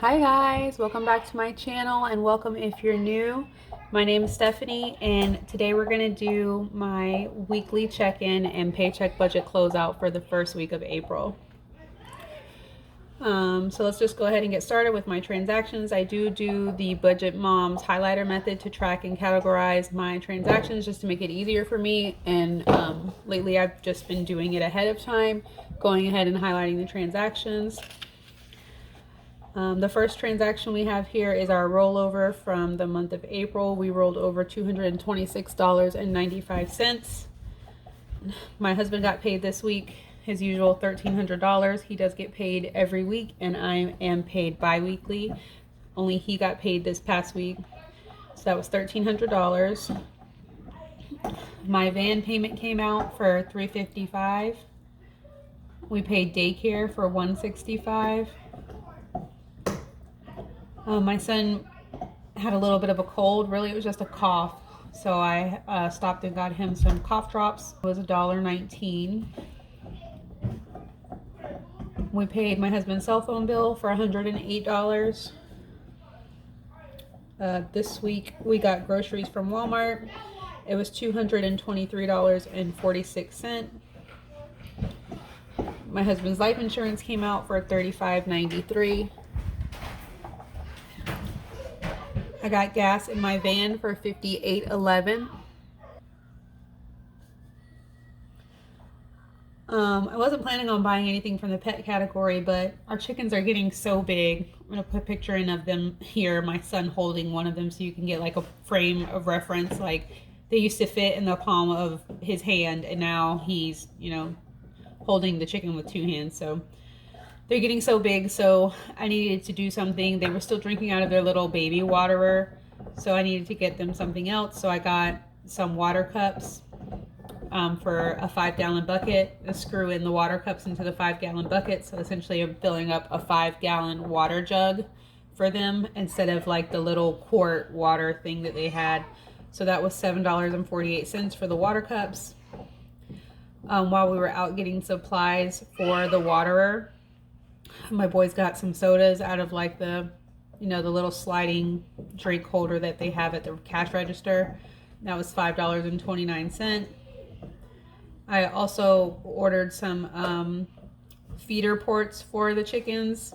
Hi guys, welcome back to my channel and welcome if you're new. My name is Stephanie and today we're going to do my weekly check-in and paycheck budget closeout for the first week of April. So let's just go ahead and get started with my transactions. I do the Budget Moms highlighter method to track and categorize my transactions just to make it easier for me, and lately I've just been doing it ahead of time, going ahead and highlighting the transactions. The first transaction we have here is our rollover from the month of April. We rolled over $226.95. My husband got paid this week, his usual $1,300. He does get paid every week, and I am paid bi-weekly. Only he got paid this past week, so that was $1,300. My van payment came out for $355. We paid daycare for $165. My son had a little bit of a cold. Really, it was just a cough. So I stopped and got him some cough drops. It was $1.19. We paid my husband's cell phone bill for $108. This week we got groceries from Walmart. It was $223.46. My husband's life insurance came out for $35.93. I got gas in my van for $58.11. I wasn't planning on buying anything from the pet category, but our chickens are getting so big. I'm going to put a picture in of them here, my son holding one of them, so you can get like a frame of reference. Like, they used to fit in the palm of his hand, and now he's, holding the chicken with two hands. So they're getting so big, so I needed to do something. They were still drinking out of their little baby waterer, so I needed to get them something else. So I got some water cups for a 5-gallon bucket. I screw in the water cups into the 5-gallon bucket, so essentially I'm filling up a 5-gallon water jug for them instead of like the little quart water thing that they had. So that was $7.48 for the water cups. While we were out getting supplies for the waterer, my boys got some sodas out of like the little sliding drink holder that they have at the cash register. That was $5.29. I also ordered some feeder ports for the chickens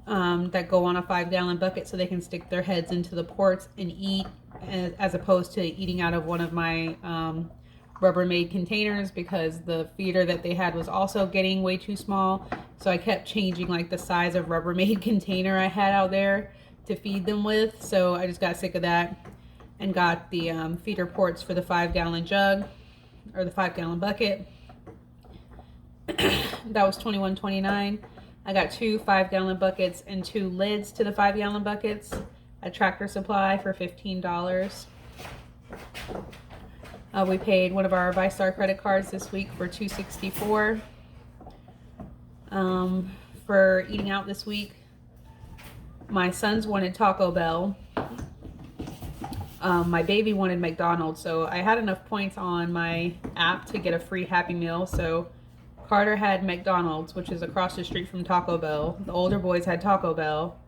that go on a 5-gallon bucket, so they can stick their heads into the ports and eat, as opposed to eating out of one of my Rubbermaid containers, because the feeder that they had was also getting way too small. So I kept changing like the size of Rubbermaid container I had out there to feed them with. So I just got sick of that and got the feeder ports for the 5-gallon jug, or the 5-gallon bucket. That was $21.29. I got 2 5-gallon buckets and 2 lids to the 5-gallon buckets at Tractor Supply for $15. We paid one of our ViStar credit cards this week for $264. For eating out this week, my sons wanted Taco Bell. My baby wanted McDonald's, so I had enough points on my app to get a free Happy Meal. So Carter had McDonald's, which is across the street from Taco Bell. The older boys had Taco Bell.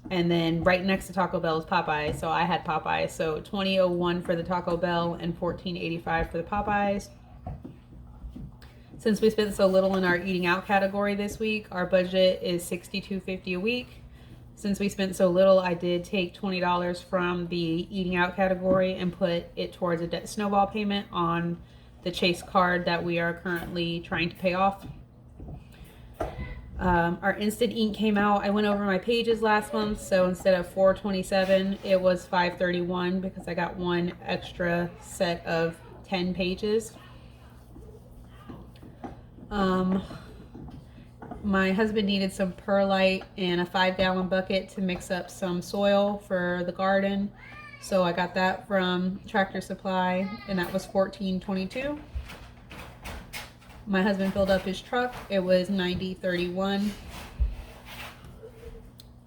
And then right next to Taco Bell is Popeyes, so I had Popeyes. So $20.01 for the Taco Bell and $14.85 for the Popeyes. Since we spent so little in our eating out category this week, our budget is $62.50 a week. Since we spent so little, I did take $20 from the eating out category and put it towards a debt snowball payment on the Chase card that we are currently trying to pay off. Our instant ink came out. I went over my pages last month, so instead of 427, it was 531 because I got one extra set of 10 pages. My husband needed some perlite and a 5-gallon bucket to mix up some soil for the garden, so I got that from Tractor Supply, and that was $14.22. My husband filled up his truck. It was $90.31.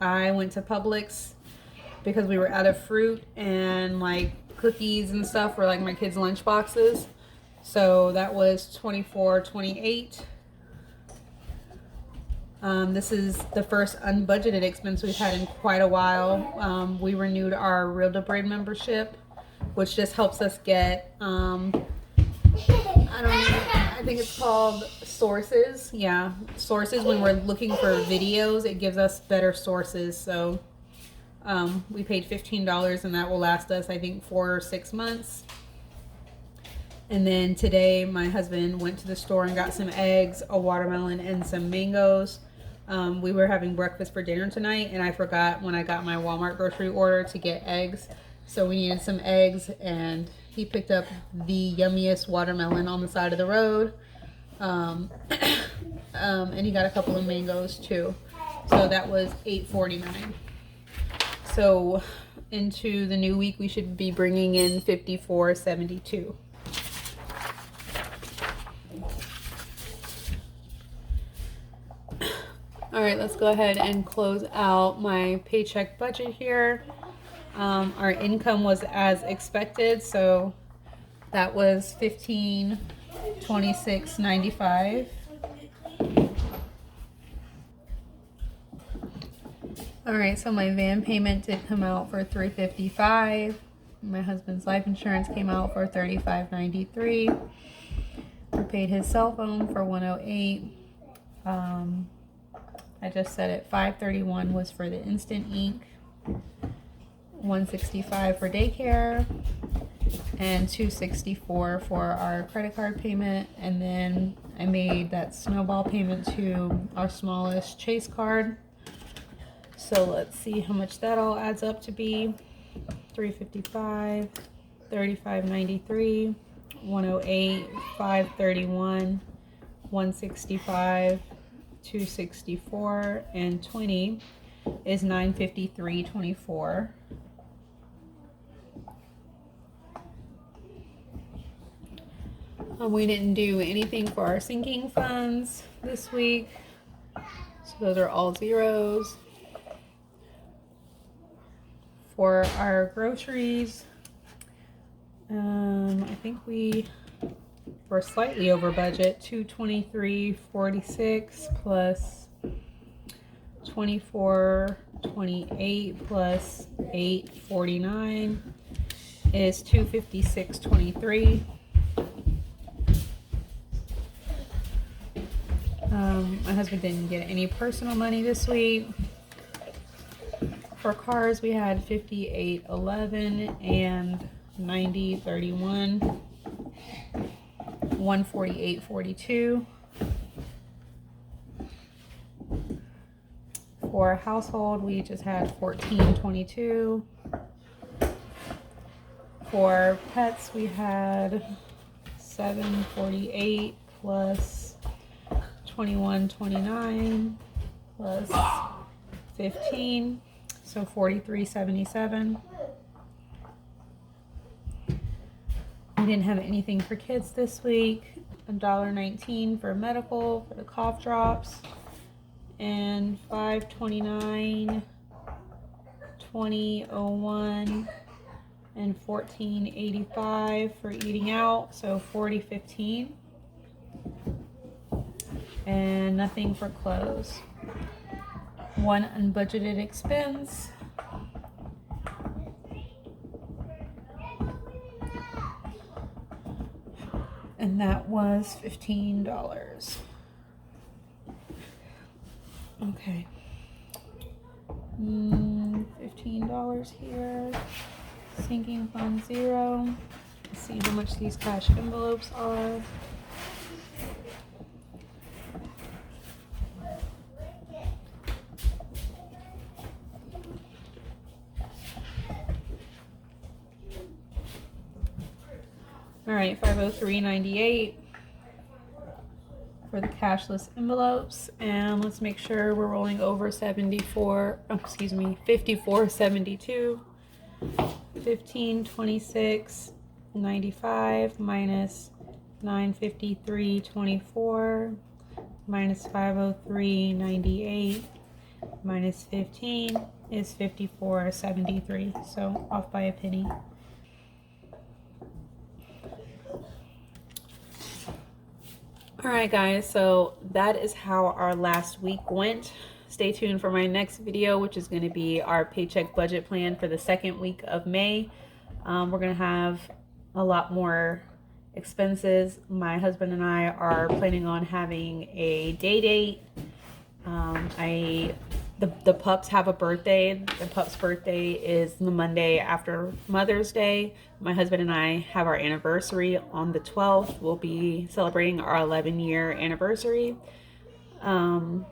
I went to Publix because we were out of fruit and like cookies and stuff for like my kids' lunch boxes. So that was $24.28. This is the first unbudgeted expense we've had in quite a while. We renewed our Real to Braid membership, which just helps us get, I think it's called sources. Yeah, sources. When we're looking for videos, it gives us better sources. So we paid $15 and that will last us, I think, 4 or 6 months. And then today my husband went to the store and got some eggs, a watermelon, and some mangoes. We were having breakfast for dinner tonight, and I forgot when I got my Walmart grocery order to get eggs. So we needed some eggs, and he picked up the yummiest watermelon on the side of the road. And he got a couple of mangoes too. So that was $8.49. So into the new week, we should be bringing in $54.72. All right, let's go ahead and close out my paycheck budget here. Our income was as expected, so that was $1526.95. All right, so my van payment did come out for $355. My husband's life insurance came out for $35.93. We paid his cell phone for $108. I just said it. $531 was for the instant ink, $165 for daycare, and $264 for our credit card payment. And then I made that snowball payment to our smallest Chase card. So let's see how much that all adds up to be. $355, $35.93, $108, $531, $165, $264, and $20 is $953.24. We didn't do anything for our sinking funds this week, so those are all zeros. For our groceries, I think we were slightly over budget. $223.46 plus $24.28 plus $8.49 is $256.23. My husband didn't get any personal money this week. For cars, we had $58.11 and $90.31, $148.42. For household, we just had $14.22. For pets, we had $7.48 plus $21.29 plus $15. So $43.77. We didn't have anything for kids this week. $1.19 for medical for the cough drops, and $5.29, $20.01, and $14.85 for eating out. So $40.15, and nothing for clothes. One unbudgeted expense, and that was $15. Okay, $15 here. Sinking fund 0. Let's see how much these cash envelopes are. All right, $503.98 for the cashless envelopes, and let's make sure we're rolling over $54.72. $1526.95 minus $953.24 minus $503.98 minus 15 is $54.73. So off by a penny. All right, guys, so that is how our last week went. Stay tuned for my next video, which is going to be our paycheck budget plan for the second week of May. We're going to have a lot more expenses. My husband and I are planning on having a day date. The pups have a birthday. The pup's birthday is the Monday after Mother's Day. My husband and I have our anniversary on the 12th. We'll be celebrating our 11-year anniversary. So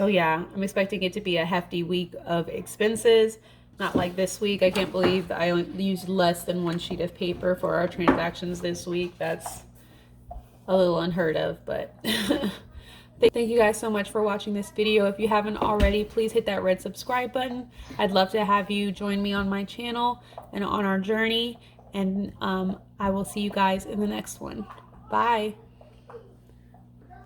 yeah, I'm expecting it to be a hefty week of expenses. Not like this week. I can't believe that I only used less than one sheet of paper for our transactions this week. That's a little unheard of, but thank you guys so much for watching this video. If you haven't already, please hit that red subscribe button. I'd love to have you join me on my channel and on our journey. And I will see you guys in the next one. Bye.